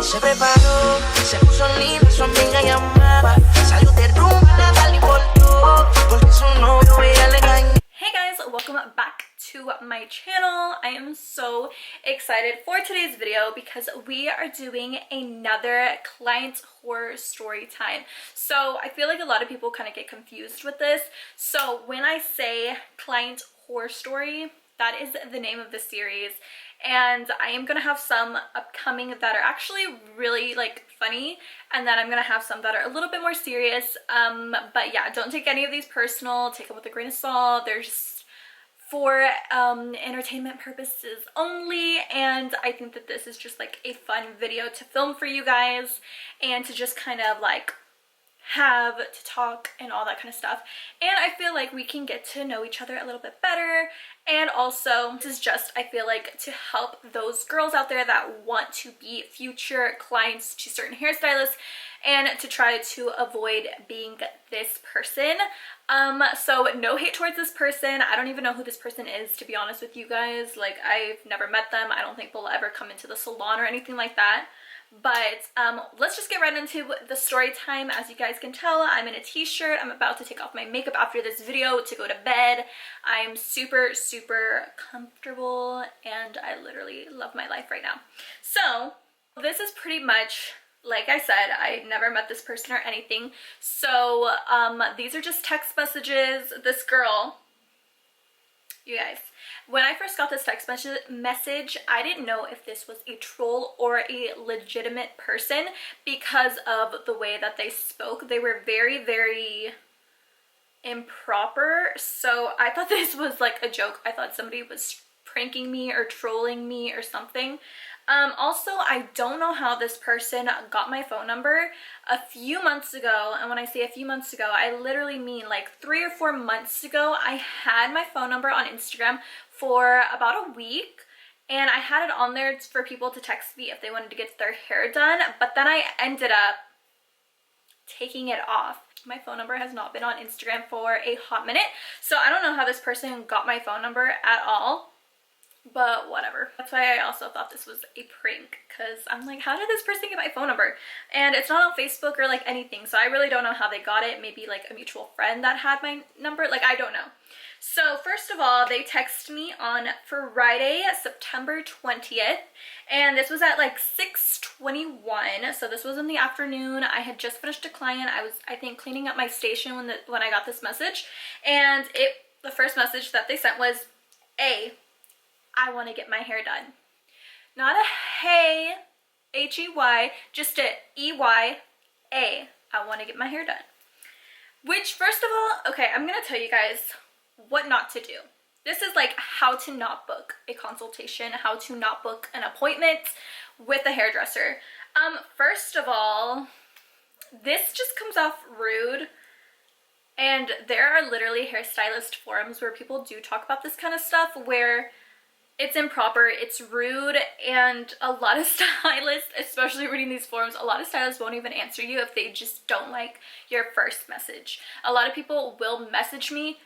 Se preparó, se puso linda, su amiga llamaba. Salió de rumba, nada le importó, porque su novio ella le engañó. Hey guys, welcome back to my channel. I am so excited for today's video because we are doing another client horror story time. So I feel like a lot of people kind of get confused with this. So when I say client horror story, that is the name of the series, and I am gonna have some upcoming that are actually really like funny, and then I'm gonna have some that are a little bit more serious. But yeah, don't take any of these personal, take them with a grain of salt. They're just for entertainment purposes only, and I think that this is just like a fun video to film for you guys and to just kind of like have to talk and all that kind of stuff. And I feel like we can get to know each other a little bit better, and also this is just, I feel like, to help those girls out there that want to be future clients to certain hairstylists and to try to avoid being this person. So no hate towards this person. I don't even know who this person is, to be honest with you guys. Like, I've never met them. I don't think they'll ever come into the salon or anything like that. But let's just get right into the story time. As you guys can tell, I'm in a t-shirt. I'm about to take off my makeup after this video to go to bed. I'm super comfortable and I literally love my life right now. So this is pretty much, like I said, I never met this person or anything. So these are just text messages. This girl, you guys, when I first got this text message, I didn't know if this was a troll or a legitimate person because of the way that they spoke. They were very improper. So I thought this was like a joke. I thought somebody was pranking me or trolling me or something. Also, I don't know how this person got my phone number a few months ago. And when I say a few months ago, I literally mean like 3 or 4 months ago. I had my phone number on Instagram for about a week, and I had it on there for people to text me if they wanted to get their hair done, but then I ended up taking it off. My phone number has not been on Instagram for a hot minute, so I don't know how this person got my phone number at all. But whatever. That's why I also thought this was a prank, because I'm like, how did this person get my phone number? And it's not on Facebook or like anything, so I really don't know how they got it. Maybe like a mutual friend that had my number, like I don't know. So first of all, they texted me on Friday, September 20th, and this was at like 6:21. So this was in the afternoon. I had just finished a client. I was, I think, cleaning up my station when I got this message, and the first message that they sent was, I want to get my hair done. Not a hey, H-E-Y, just a E-Y-A. I want to get my hair done. Which, first of all, okay, I'm going to tell you guys what not to do. This is like how to not book a consultation, how to not book an appointment with a hairdresser. First of all, this just comes off rude. And there are literally hairstylist forums where people do talk about this kind of stuff, where it's improper, it's rude, and a lot of stylists, especially reading these forums, a lot of stylists won't even answer you if they just don't like your first message. A lot of people will message me,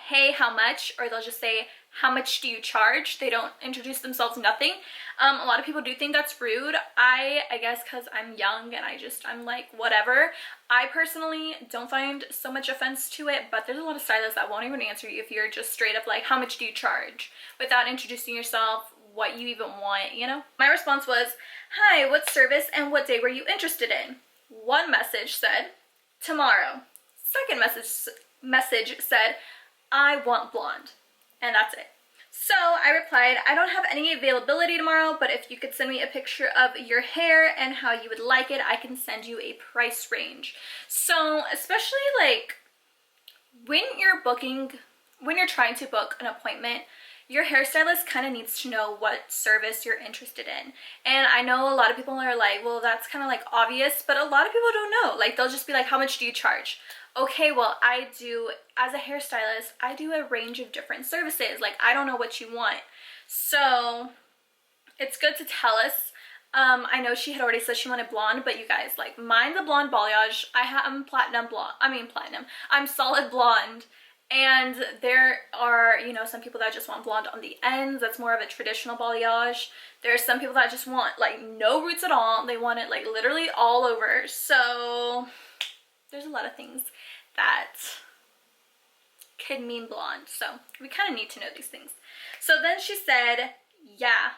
hey, how much? Or they'll just say, how much do you charge? They don't introduce themselves, nothing. A lot of people do think that's rude. I guess because I'm young and I'm like, whatever. I personally don't find so much offense to it, but there's a lot of stylists that won't even answer you if you're just straight up like, how much do you charge? Without introducing yourself, what you even want, you know? My response was, hi, what service and what day were you interested in? One message said, tomorrow. Second message said, I want blonde. And that's it. So I replied, I don't have any availability tomorrow, but if you could send me a picture of your hair and how you would like it, I can send you a price range. So especially like when you're trying to book an appointment, your hairstylist kind of needs to know what service you're interested in. And I know a lot of people are like, well, that's kind of like obvious, but a lot of people don't know. Like, they'll just be like, how much do you charge? Okay, well, as a hairstylist, I do a range of different services. Like, I don't know what you want. So it's good to tell us. I know she had already said she wanted blonde, but you guys, like, mine the blonde balayage. I'm solid blonde, And there are, you know, some people that just want blonde on the ends. That's more of a traditional balayage. There are some people that just want like no roots at all. They want it like literally all over. So there's a lot of things that could mean blonde. So we kind of need to know these things. So then she said, yeah,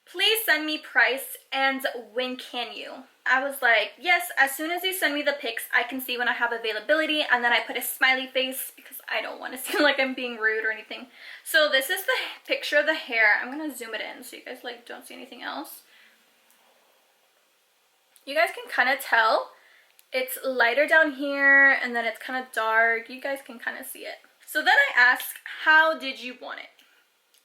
please send me price and when can you? I was like, yes, as soon as you send me the pics, I can see when I have availability, and then I put a smiley face because I don't want to seem like I'm being rude or anything. So this is the picture of the hair. I'm gonna zoom it in so you guys like don't see anything else. You guys can kind of tell it's lighter down here and then it's kind of dark. You guys can kind of see it. So then I asked, how did you want it?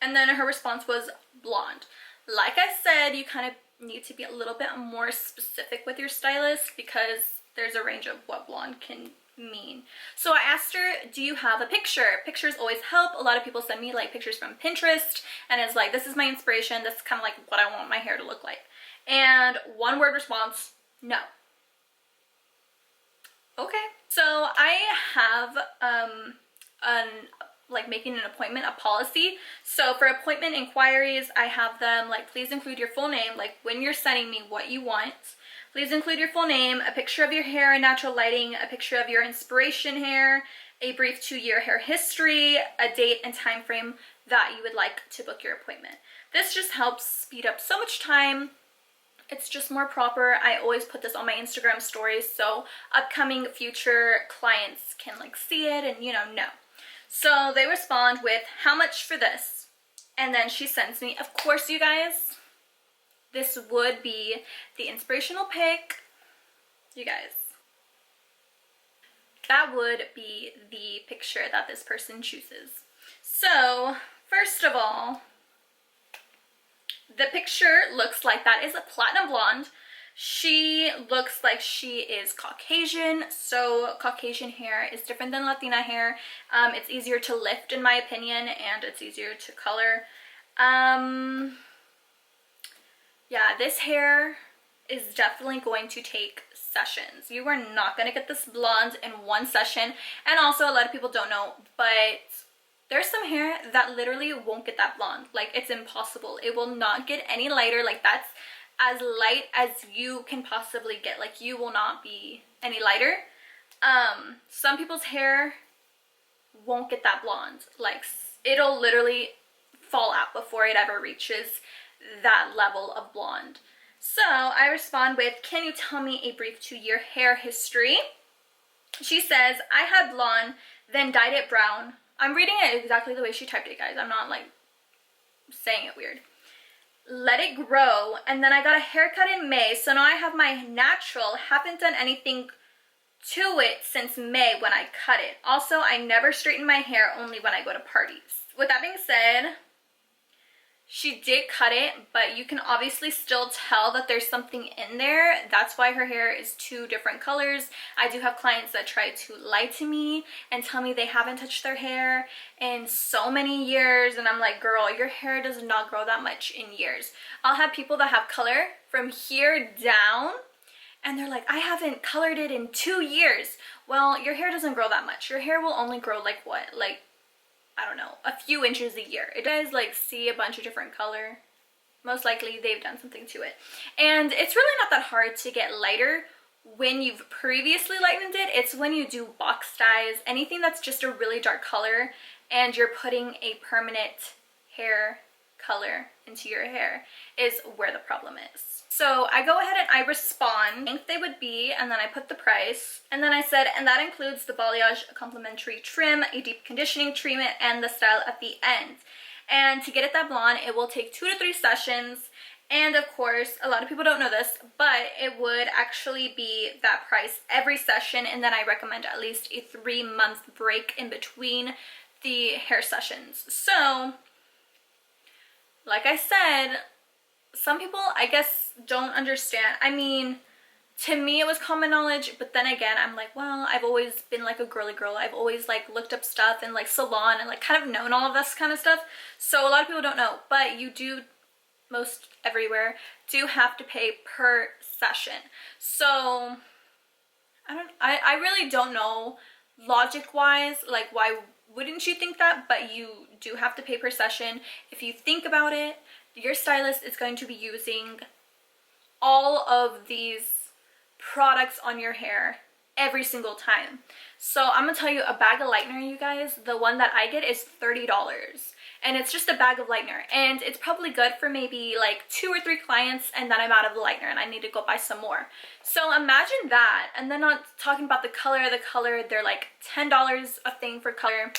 And then her response was blonde. Like I said, you kind of need to be a little bit more specific with your stylist because there's a range of what blonde can mean. So I asked her, do you have a picture? Pictures always help. A lot of people send me like pictures from Pinterest and it's like, this is my inspiration. This is kind of like what I want my hair to look like. And one word response, no. Okay. So I have making an appointment a policy. So for appointment inquiries, I have them like, please include your full name, like when you're sending me what you want. Please include your full name, a picture of your hair in natural lighting, a picture of your inspiration hair, a brief 2-year hair history, a date and time frame that you would like to book your appointment. This just helps speed up so much time. It's just more proper. I always put this on my Instagram stories so upcoming future clients can like see it and, you know. So they respond with, how much for this? And then she sends me, of course, you guys, this would be the inspirational pic. You guys, that would be the picture that this person chooses. So first of all, the picture looks like that is a platinum blonde. She looks like she is Caucasian, so Caucasian hair is different than Latina hair. It's easier to lift in my opinion, and it's easier to color. Yeah, this hair is definitely going to take sessions. You are not going to get this blonde in one session. And also, a lot of people don't know, but there's some hair that literally won't get that blonde. Like, it's impossible. It will not get any lighter. Like, that's as light as you can possibly get. Like, you will not be any lighter. Some people's hair won't get that blonde. Like, it'll literally fall out before it ever reaches that level of blonde. So I respond with, can you tell me a brief 2-year hair history? She says, I had blonde, then dyed it brown. I'm reading it exactly the way she typed it, guys. I'm not like saying it weird. Let it grow, and then I got a haircut in May, so now I have my natural. Haven't done anything to it since May when I cut it. Also, I never straighten my hair, only when I go to parties. With that being said, she did cut it, but you can obviously still tell that there's something in there. That's why her hair is 2 different colors. I do have clients that try to lie to me and tell me they haven't touched their hair in so many years, and I'm like, girl, your hair does not grow that much in years. I'll have people that have color from here down, and they're like, I haven't colored it in 2 years. Well, your hair doesn't grow that much. Your hair will only grow like what? Like, I don't know, a few inches a year. It does like see a bunch of different color. Most likely they've done something to it. And it's really not that hard to get lighter when you've previously lightened it. It's when you do box dyes, anything that's just a really dark color and you're putting a permanent hair color into your hair is where the problem is. So I go ahead and I respond, I think they would be, and then I put the price. And then I said, and that includes the balayage, a complimentary trim, a deep conditioning treatment, and the style at the end. And to get it that blonde, it will take 2 to 3 sessions. And of course, a lot of people don't know this, but it would actually be that price every session. And then I recommend at least a 3-month break in between the hair sessions. So, like I said, some people, I guess, don't understand. I mean, to me it was common knowledge, but then again, I'm like, well, I've always been like a girly girl. I've always like looked up stuff and like Salon and like kind of known all of this kind of stuff. So a lot of people don't know, but you do, most everywhere, do have to pay per session. So I really don't know logic wise like why wouldn't you think that? But you do have to pay per session. If you think about it, your stylist is going to be using all of these products on your hair every single time. So I'm gonna tell you, a bag of lightener, you guys, the one that I get is $30, and it's just a bag of lightener, and it's probably good for maybe like 2 or 3 clients, and then I'm out of the lightener and I need to go buy some more. So imagine that. And then not talking about the color, they're like $10 a thing for color.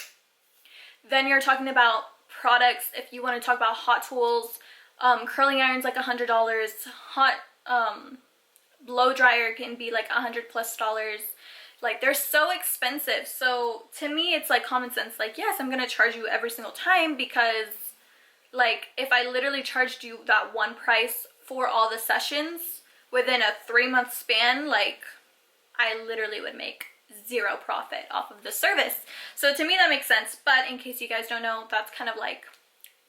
Then you're talking about products. If you want to talk about hot tools, curling irons like $100, hot blow dryer can be like $100+. Like, they're so expensive. So to me, it's like common sense. Like, yes, I'm gonna charge you every single time, because like if I literally charged you that one price for all the sessions within a 3-month span, like I literally would make 0 profit off of the service. So to me that makes sense. But in case you guys don't know, that's kind of like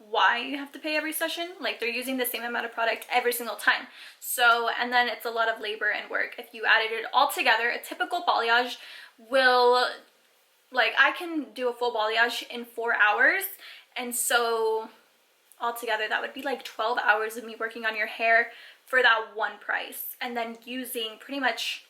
why you have to pay every session. Like, they're using the same amount of product every single time. So, and then it's a lot of labor and work. If you added it all together, a typical balayage will, like, I can do a full balayage in 4 hours, and so altogether that would be like 12 hours of me working on your hair for that one price, and then using pretty much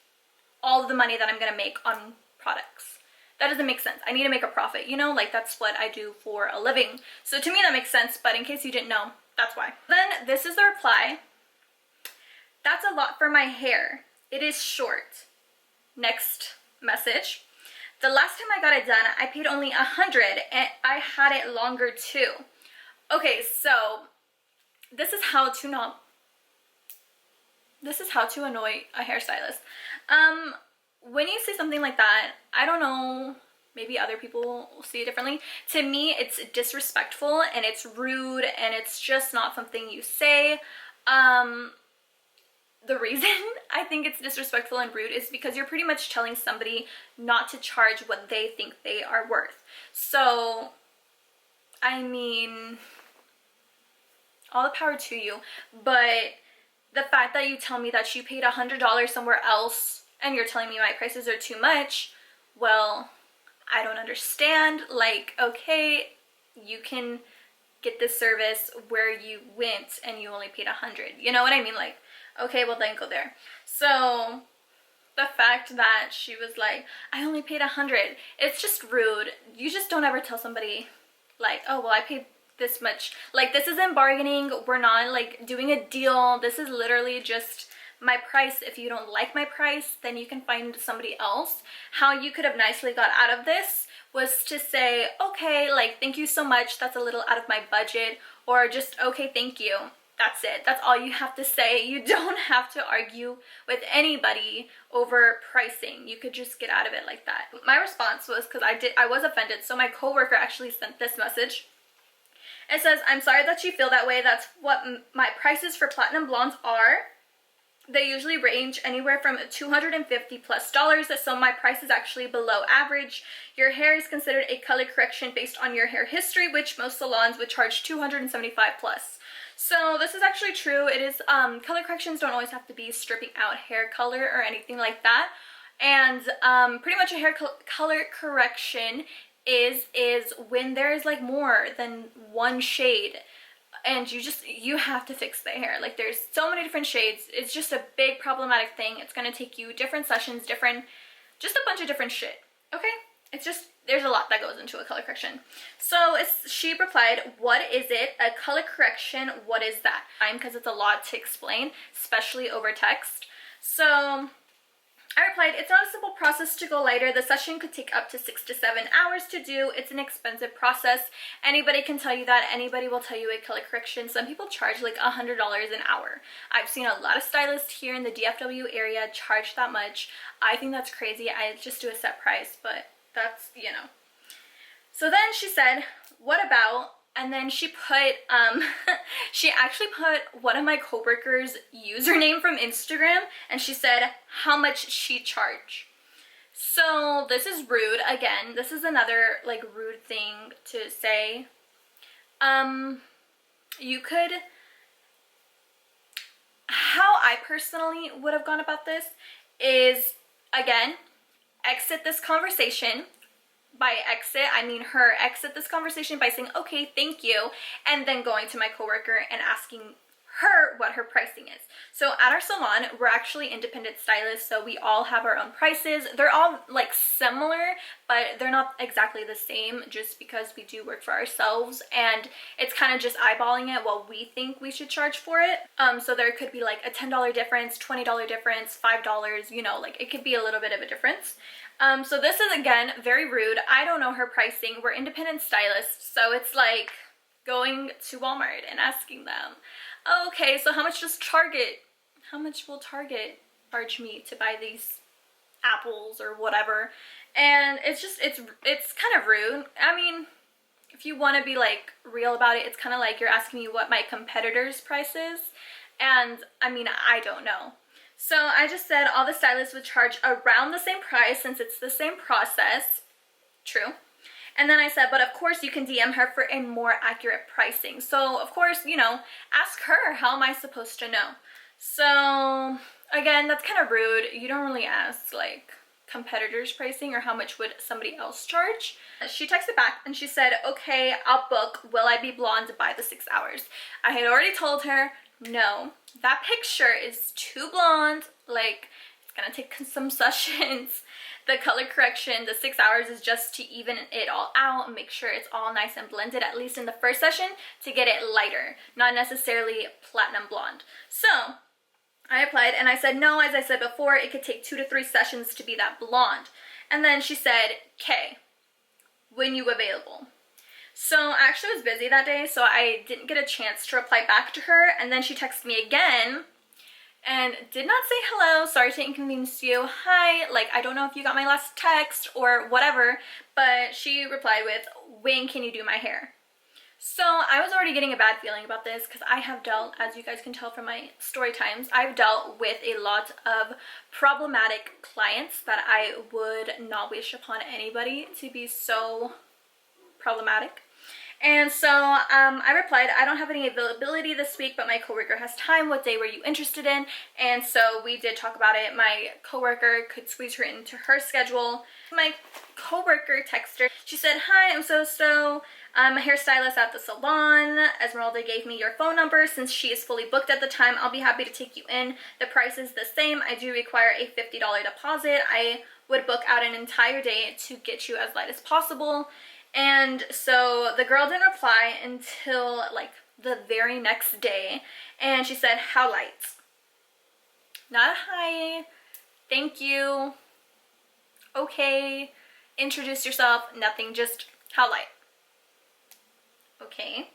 all of the money that I'm gonna make on products. That doesn't make sense. I need to make a profit, you know, like that's what I do for a living. So to me that makes sense, but in case you didn't know, that's why. Then this is the reply. That's a lot for my hair. It is short. Next message. The last time I got it done, I paid only $100, and I had it longer too. Okay, so this is how to annoy a hairstylist. When you say something like that, I don't know, maybe other people will see it differently. To me, it's disrespectful and it's rude, and it's just not something you say. The reason I think it's disrespectful and rude is because you're pretty much telling somebody not to charge what they think they are worth. So, I mean, all the power to you, but the fact that you tell me that you paid $100 somewhere else and you're telling me my prices are too much, well, I don't understand. Like, okay, you can get this service where you went and you only paid $100. You know what I mean? Like, okay, well then go there. So the fact that she was like, I only paid $100, it's just rude. You just don't ever tell somebody like, oh, well, I paid this much. Like, this isn't bargaining. We're not like doing a deal. This is literally just my price. If you don't like my price, then you can find somebody else. How you could have nicely got out of this was to say, okay, like, thank you so much, that's a little out of my budget, or just, okay, thank you. That's it. That's all you have to say. You don't have to argue with anybody over pricing. You could just get out of it like that. My response was, because I was offended, so my coworker actually sent this message. It says, I'm sorry that you feel that way. That's what my prices for platinum blondes are. They usually range anywhere from $250+, so my price is actually below average. Your hair is considered a color correction based on your hair history, which most salons would charge $275+. So this is actually true. It is, color corrections don't always have to be stripping out hair color or anything like that. And pretty much a hair color correction is when there's like more than one shade, and you have to fix the hair. Like, there's so many different shades. It's just a big problematic thing. It's gonna take you different sessions, just a bunch of different shit, okay? It's just, there's a lot that goes into a color correction. So she replied, what is it? A color correction, what is that? Because it's a lot to explain, especially over text. So I replied, it's not a simple process to go lighter. The session could take up to 6 to 7 hours to do. It's an expensive process. Anybody can tell you that. Anybody will tell you a color correction. Some people charge like $100 an hour. I've seen a lot of stylists here in the DFW area charge that much. I think that's crazy. I just do a set price, but that's, you know. So then she said, what about, and then she put, she actually put one of my coworkers' username from Instagram, and she said how much she charged. So this is rude. Again, this is another like rude thing to say. You could, how I personally would have gone about this is, again, exit this conversation, by exit, I mean her exit this conversation by saying, okay, thank you, and then going to my coworker and asking her what her pricing is. So at our salon, we're actually independent stylists, so we all have our own prices. They're all like similar, but they're not exactly the same, just because we do work for ourselves, and it's kind of just eyeballing it what we think we should charge for it. So there could be like a $10 difference, $20 difference, $5, you know, like it could be a little bit of a difference. So this is, again, very rude. I don't know her pricing. We're independent stylists, so it's like going to Walmart and asking them, okay, so how much will Target charge me to buy these apples or whatever? And it's just, it's kind of rude. I mean, if you want to be like real about it, it's kind of like you're asking me what my competitor's price is, and I mean, I don't know. So I just said all the stylists would charge around the same price since it's the same process. True. And then I said, but of course you can DM her for a more accurate pricing. So of course, you know, ask her, how am I supposed to know? So again, that's kind of rude. You don't really ask like competitors' pricing or how much would somebody else charge. She texted back and she said, okay, I'll book. Will I be blonde by the 6 hours? I had already told her, no, that picture is too blonde. Like, it's gonna take some sessions. The color correction, the 6 hours is just to even it all out and make sure it's all nice and blended, at least in the first session, to get it lighter, not necessarily platinum blonde. So I applied and I said, no, as I said before, it could take 2 to 3 sessions to be that blonde. And then she said, okay, when you available? So I actually was busy that day, so I didn't get a chance to reply back to her. And then she texted me again and did not say hello, sorry to inconvenience you, hi, like I don't know if you got my last text or whatever, but she replied with, when can you do my hair? So I was already getting a bad feeling about this because I have dealt, as you guys can tell from my story times, I've dealt with a lot of problematic clients that I would not wish upon anybody to be so problematic. And so I replied, I don't have any availability this week, but my coworker has time. What day were you interested in? And so we did talk about it. My coworker could squeeze her into her schedule. My coworker texted her. She said, hi, I'm so-so. I'm a hairstylist at the salon. Esmeralda gave me your phone number. Since she is fully booked at the time, I'll be happy to take you in. The price is the same. I do require a $50 deposit. I would book out an entire day to get you as light as possible. And so the girl didn't reply until like the very next day, and she said, how light? Not a hi, thank you, okay, introduce yourself, nothing, just how light. Okay.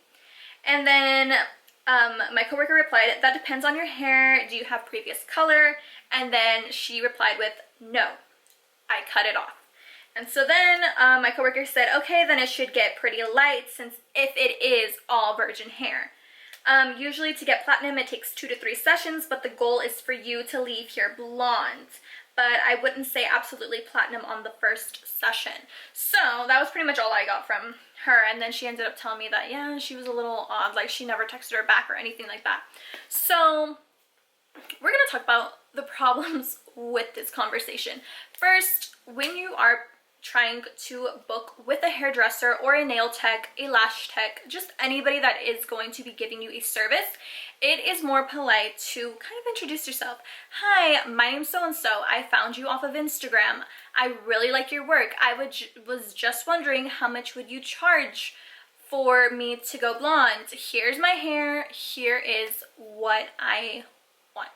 And then my coworker replied, that depends on your hair. Do you have previous color? And then she replied with, no, I cut it off. And so then my coworker said, okay, then it should get pretty light since if it is all virgin hair. Usually to get platinum, it takes 2 to 3 sessions, but the goal is for you to leave here blonde. But I wouldn't say absolutely platinum on the first session. So that was pretty much all I got from her. And then she ended up telling me that, yeah, she was a little odd, like she never texted her back or anything like that. So we're gonna talk about the problems with this conversation. First, when you are trying to book with a hairdresser or a nail tech, a lash tech, just anybody that is going to be giving you a service, it is more polite to kind of introduce yourself. Hi, my name's so-and-so. I found you off of Instagram. I really like your work. I was just wondering how much would you charge for me to go blonde? Here's my hair. Here is what I want.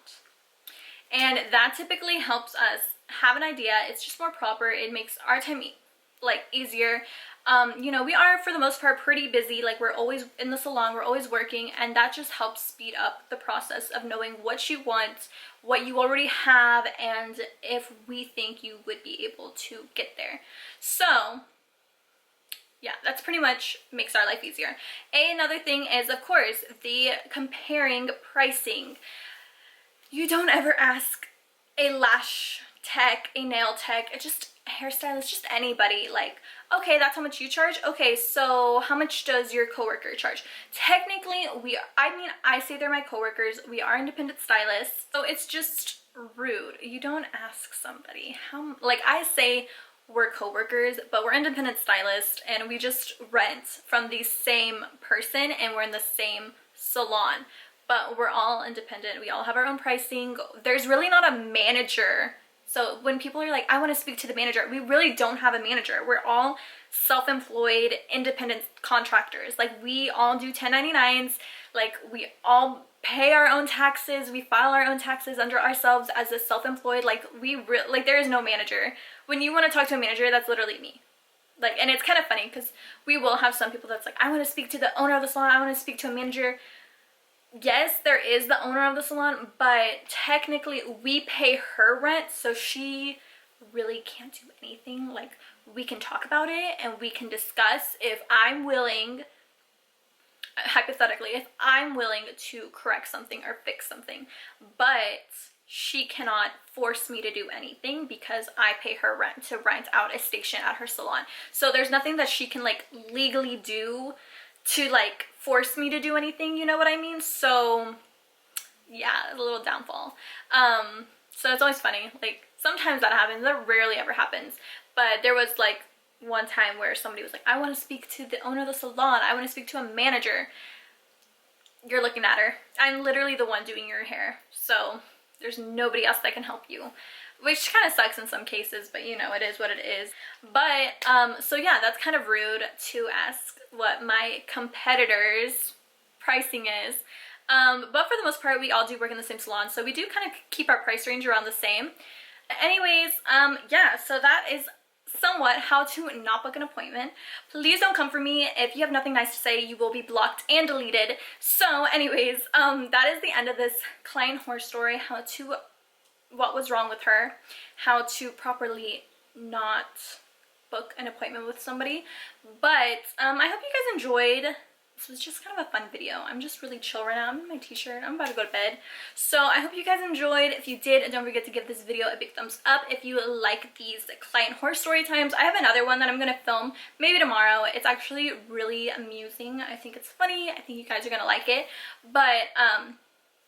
And that typically helps us have an idea. It's just more proper. It makes our time like easier. You know, we are for the most part pretty busy. Like we're always in the salon, we're always working, and that just helps speed up the process of knowing what you want, what you already have, and if we think you would be able to get there. So yeah, that's pretty much makes our life easier. Another thing is, of course, the comparing pricing. You don't ever ask a lash tech, a nail tech, just a hairstylist, just anybody, like, okay, that's how much you charge? Okay, so how much does your coworker charge? Technically, I say they're my coworkers. We are independent stylists, so it's just rude. You don't ask somebody how, like I say, we're co-workers, but we're independent stylists and we just rent from the same person and we're in the same salon. But we're all independent. We all have our own pricing. There's really not a manager. So when people are like, I want to speak to the manager, we really don't have a manager. We're all self-employed, independent contractors. Like, we all do 1099s. Like, we all pay our own taxes. We file our own taxes under ourselves as a self-employed. Like, like, there is no manager. When you want to talk to a manager, that's literally me. Like, and it's kind of funny because we will have some people that's like, I want to speak to the owner of the salon. I want to speak to a manager. Yes, there is the owner of the salon, but technically we pay her rent, so she really can't do anything. Like, we can talk about it and we can discuss if I'm willing, hypothetically, if I'm willing to correct something or fix something, but she cannot force me to do anything because I pay her rent to rent out a station at her salon. So there's nothing that she can, like, legally do to, like, force me to do anything, you know what I mean? So yeah, a little downfall. So it's always funny. Like, sometimes that happens. That rarely ever happens. But there was, like, one time where somebody was like, I want to speak to the owner of the salon. I want to speak to a manager. You're looking at her. I'm literally the one doing your hair. So there's nobody else that can help you. Which kind of sucks in some cases, but you know, it is what it is. But, so yeah, that's kind of rude to ask what my competitors' pricing is. But for the most part, we all do work in the same salon, so we do kind of keep our price range around the same. Anyways, yeah, so that is somewhat how to not book an appointment. Please don't come for me. If you have nothing nice to say, you will be blocked and deleted. So anyways, that is the end of this client horror story, what was wrong with her, how to properly not book an appointment with somebody. But I hope you guys enjoyed. This was just kind of a fun video. I'm just really chill right now. I'm in my t-shirt. I'm about to go to bed. So I hope you guys enjoyed. If you did, don't forget to give this video a big thumbs up. If you like these client horror story times, I have another one that I'm going to film maybe tomorrow. It's actually really amusing. I think it's funny. I think you guys are going to like it. But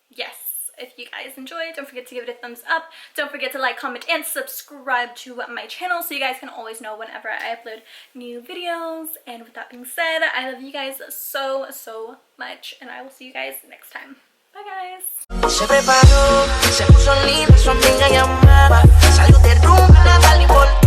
yes. If you guys enjoyed, don't forget to give it a thumbs up. Don't forget to like, comment, and subscribe to my channel so you guys can always know whenever I upload new videos. And with that being said, I love you guys so, so much. And I will see you guys next time. Bye, guys. Se preparó, se puso linda, su amiga llamaba, salió de rumba, nada le importaba.